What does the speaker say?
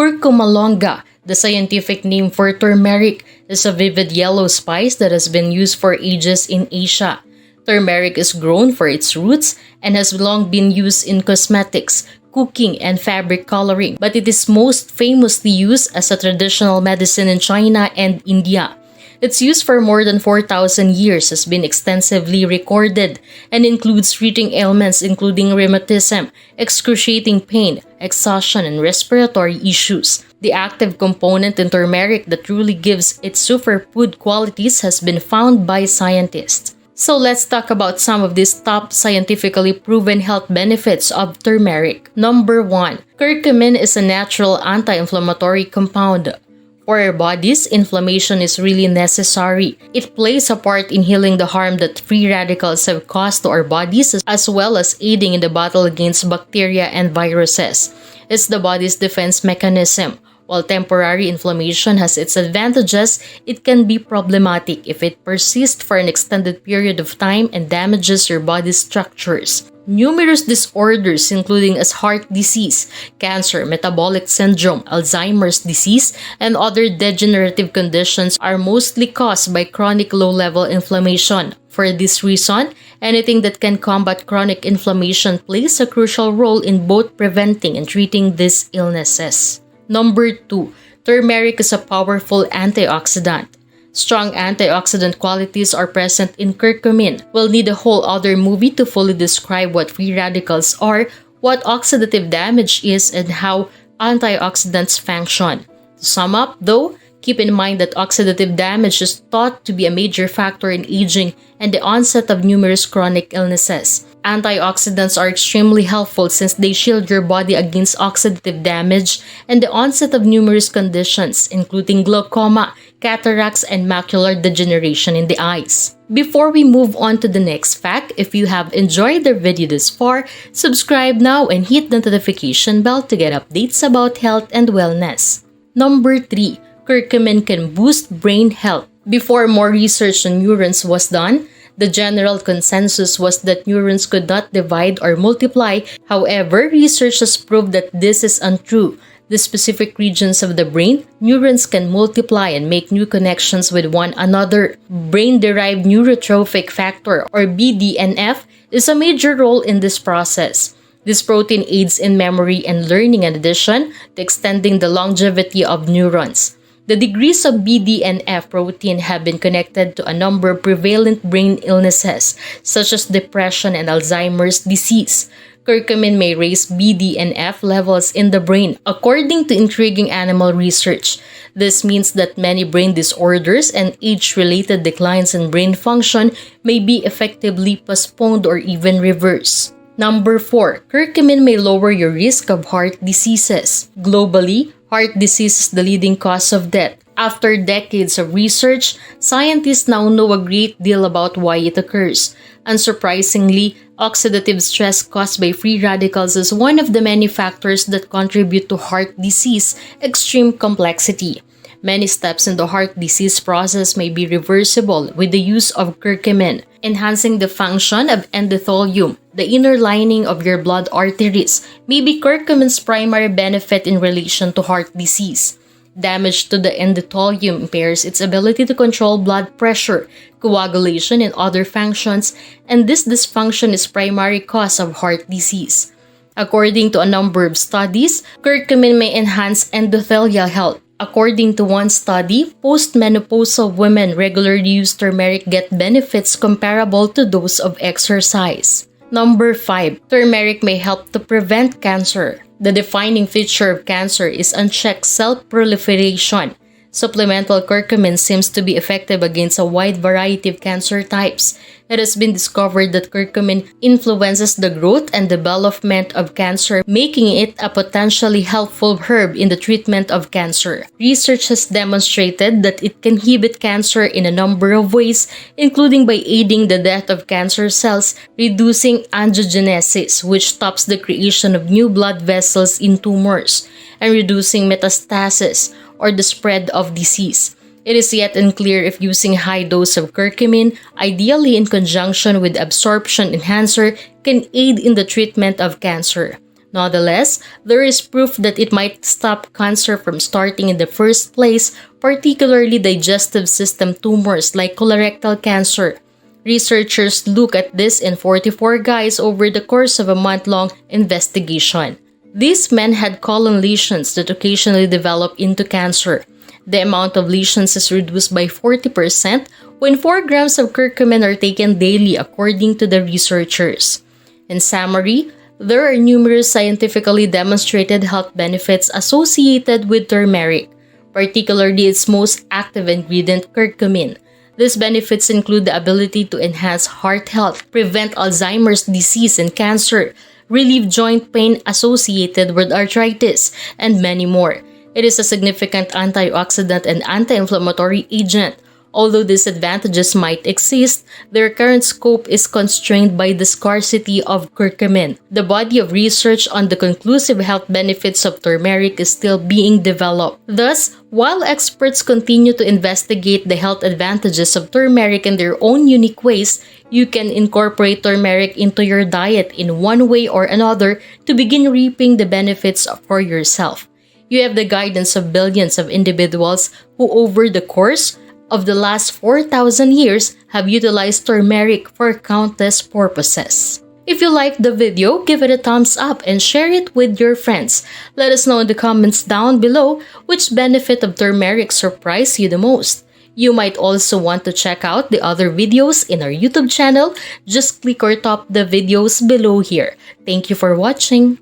Curcuma longa, the scientific name for turmeric, is a vivid yellow spice that has been used for ages in Asia. Turmeric is grown for its roots and has long been used in cosmetics, cooking, and fabric coloring, but it is most famously used as a traditional medicine in China and India. Its use for more than 4,000 years has been extensively recorded and includes treating ailments including rheumatism, excruciating pain, exhaustion, and respiratory issues. The active component in turmeric that truly gives its superfood qualities has been found by scientists. So let's talk about some of these top scientifically proven health benefits of turmeric. Number 1. Curcumin is a natural anti-inflammatory compound. For our bodies, inflammation is really necessary. It plays a part in healing the harm that free radicals have caused to our bodies, as well as aiding in the battle against bacteria and viruses. It's the body's defense mechanism. While temporary inflammation has its advantages, it can be problematic if it persists for an extended period of time and damages your body's structures. Numerous disorders including as heart disease, cancer, metabolic syndrome, Alzheimer's disease, and other degenerative conditions are mostly caused by chronic low-level inflammation. For this reason, anything that can combat chronic inflammation plays a crucial role in both preventing and treating these illnesses. Number 2. Turmeric is a powerful antioxidant. Strong antioxidant qualities are present in curcumin. We'll need a whole other movie to fully describe what free radicals are, what oxidative damage is, and how antioxidants function. To sum up, though, keep in mind that oxidative damage is thought to be a major factor in aging and the onset of numerous chronic illnesses. Antioxidants are extremely helpful since they shield your body against oxidative damage and the onset of numerous conditions, including glaucoma, cataracts, and macular degeneration in the eyes. Before we move on to the next fact, if you have enjoyed the video this far, subscribe now and hit the notification bell to get updates about health and wellness. Number 3. Curcumin can boost brain health. Before more research on neurons was done, the general consensus was that neurons could not divide or multiply. However, research has proved that this is untrue. The specific regions of the brain, neurons can multiply and make new connections with one another. Brain-derived neurotrophic factor, or BDNF, is a major role in this process. This protein aids in memory and learning in addition to extending the longevity of neurons. The degrees of BDNF protein have been connected to a number of prevalent brain illnesses, such as depression and Alzheimer's disease. Curcumin may raise BDNF levels in the brain, according to intriguing animal research. This means that many brain disorders and age-related declines in brain function may be effectively postponed or even reversed. Number 4. Curcumin may lower your risk of heart diseases. Globally, heart disease is the leading cause of death. After decades of research, scientists now know a great deal about why it occurs. Unsurprisingly, oxidative stress caused by free radicals is one of the many factors that contribute to heart disease extreme complexity. Many steps in the heart disease process may be reversible with the use of curcumin, enhancing the function of endothelium, the inner lining of your blood arteries, may be curcumin's primary benefit in relation to heart disease. Damage to the endothelium impairs its ability to control blood pressure, coagulation, and other functions, and this dysfunction is primary cause of heart disease. According to a number of studies, curcumin may enhance endothelial health. According to one study, postmenopausal women regularly use turmeric get benefits comparable to those of exercise. Number 5. Turmeric may help to prevent cancer. The defining feature of cancer is unchecked cell proliferation. Supplemental curcumin seems to be effective against a wide variety of cancer types. It has been discovered that curcumin influences the growth and development of cancer, making it a potentially helpful herb in the treatment of cancer. Research has demonstrated that it can inhibit cancer in a number of ways, including by aiding the death of cancer cells, reducing angiogenesis, which stops the creation of new blood vessels in tumors, and reducing metastasis, or the spread of disease. It is yet unclear if using a high dose of curcumin, ideally in conjunction with absorption enhancer, can aid in the treatment of cancer. Nonetheless, there is proof that it might stop cancer from starting in the first place, particularly digestive system tumors like colorectal cancer. Researchers look at this in 44 guys over the course of a month-long investigation. These men had colon lesions that occasionally develop into cancer. The amount of lesions is reduced by 40% when 4 grams of curcumin are taken daily, according to the researchers. In summary, there are numerous scientifically demonstrated health benefits associated with turmeric, particularly its most active ingredient, curcumin. These benefits include the ability to enhance heart health, prevent Alzheimer's disease and cancer, relieve joint pain associated with arthritis, and many more. It is a significant antioxidant and anti-inflammatory agent. Although these advantages might exist, their current scope is constrained by the scarcity of curcumin. The body of research on the conclusive health benefits of turmeric is still being developed. Thus, while experts continue to investigate the health advantages of turmeric in their own unique ways, you can incorporate turmeric into your diet in one way or another to begin reaping the benefits for yourself. You have the guidance of billions of individuals who, over the course of the last 4,000 years, have utilized turmeric for countless purposes. If you liked the video, give it a thumbs up and share it with your friends. Let us know in the comments down below which benefit of turmeric surprised you the most. You might also want to check out the other videos in our YouTube channel. Just click or tap the videos below here. Thank you for watching.